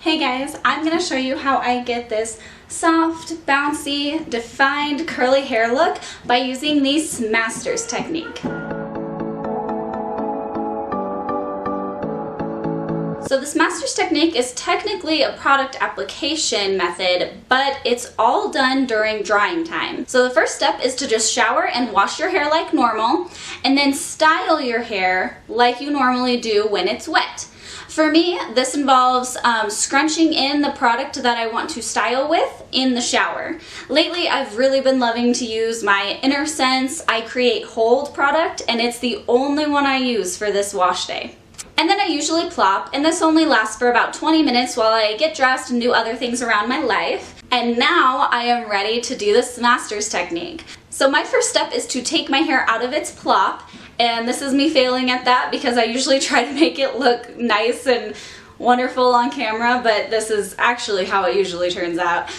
Hey guys, I'm going to show you how I get this soft, bouncy, defined curly hair look by using the Is Smasters technique. So the Is Smasters technique is technically a product application method, but it's all done during drying time. So the first step is to just shower and wash your hair like normal, and then style your hair like you normally do when it's wet. For me, this involves scrunching in the product that I want to style with in the shower. Lately, I've really been loving to use my Inner Sense I Create Hold product, and it's the only one I use for this wash day. And then I usually plop, and this only lasts for about 20 minutes while I get dressed and do other things around my life. And now I am ready to do the Is Smasters technique. So my first step is to take my hair out of its plop, and this is me failing at that because I usually try to make it look nice and wonderful on camera, but this is actually how it usually turns out.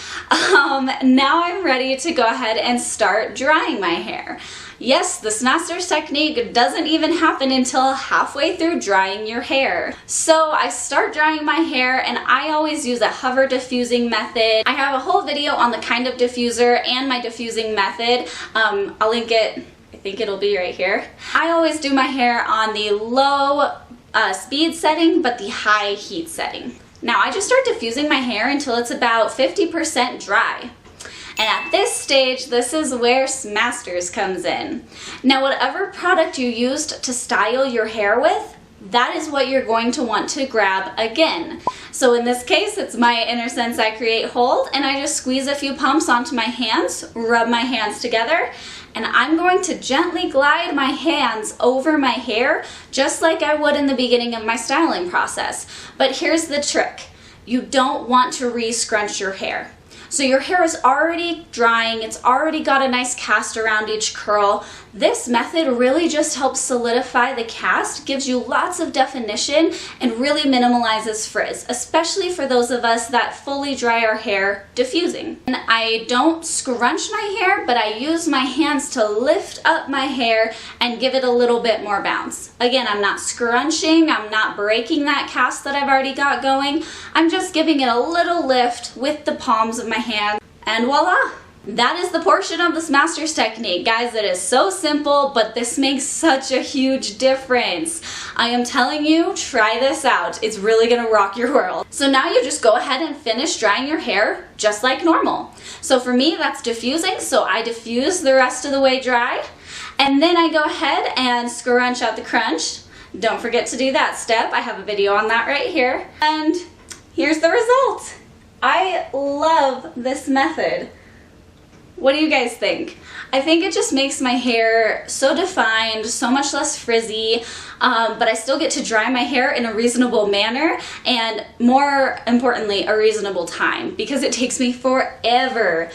Now I'm ready to go ahead and start drying my hair. Yes, the Is Smasters technique doesn't even happen until halfway through drying your hair. So I start drying my hair, and I always use a hover diffusing method. I have a whole video on the kind of diffuser and my diffusing method. I'll link it. I think it'll be right here. I always do my hair on the low speed setting, but the high heat setting. Now I just start diffusing my hair until it's about 50% dry. And at this stage, this is where Is Smasters comes in. Now whatever product you used to style your hair with, that is what you're going to want to grab again. So in this case, it's my Inner Sense I Create Hold, and I just squeeze a few pumps onto my hands, rub my hands together, and I'm going to gently glide my hands over my hair just like I would in the beginning of my styling process. But here's the trick. You don't want to re-scrunch your hair. So your hair is already drying, it's already got a nice cast around each curl. This method really just helps solidify the cast, gives you lots of definition, and really minimalizes frizz, especially for those of us that fully dry our hair diffusing. And I don't scrunch my hair, but I use my hands to lift up my hair and give it a little bit more bounce. Again, I'm not scrunching, I'm not breaking that cast that I've already got going. I'm just giving it a little lift with the palms of my hand, and voila! That is the portion of the Is Smasters technique. Guys, it is so simple, but this makes such a huge difference. I am telling you, try this out. It's really gonna rock your world. So now you just go ahead and finish drying your hair just like normal. So for me, that's diffusing, so I diffuse the rest of the way dry, and then I go ahead and scrunch out the crunch. Don't forget to do that step. I have a video on that right here. And here's the result. I love this method. What do you guys think? I think it just makes my hair so defined, so much less frizzy, but I still get to dry my hair in a reasonable manner, and more importantly, a reasonable time, because it takes me forever.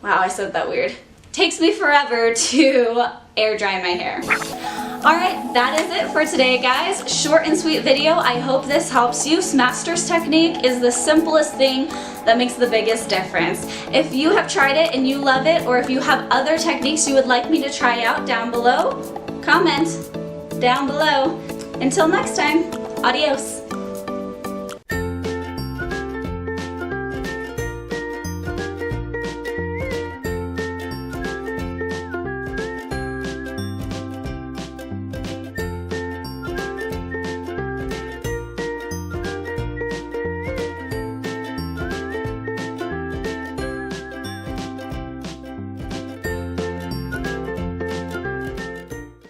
Wow, I said that weird. Takes me forever to air dry my hair. Alright, that is it for today, guys. Short and sweet video. I hope this helps you. Is Smasters technique is the simplest thing that makes the biggest difference. If you have tried it and you love it, or if you have other techniques you would like me to try out down below, comment down below. Until next time, adios.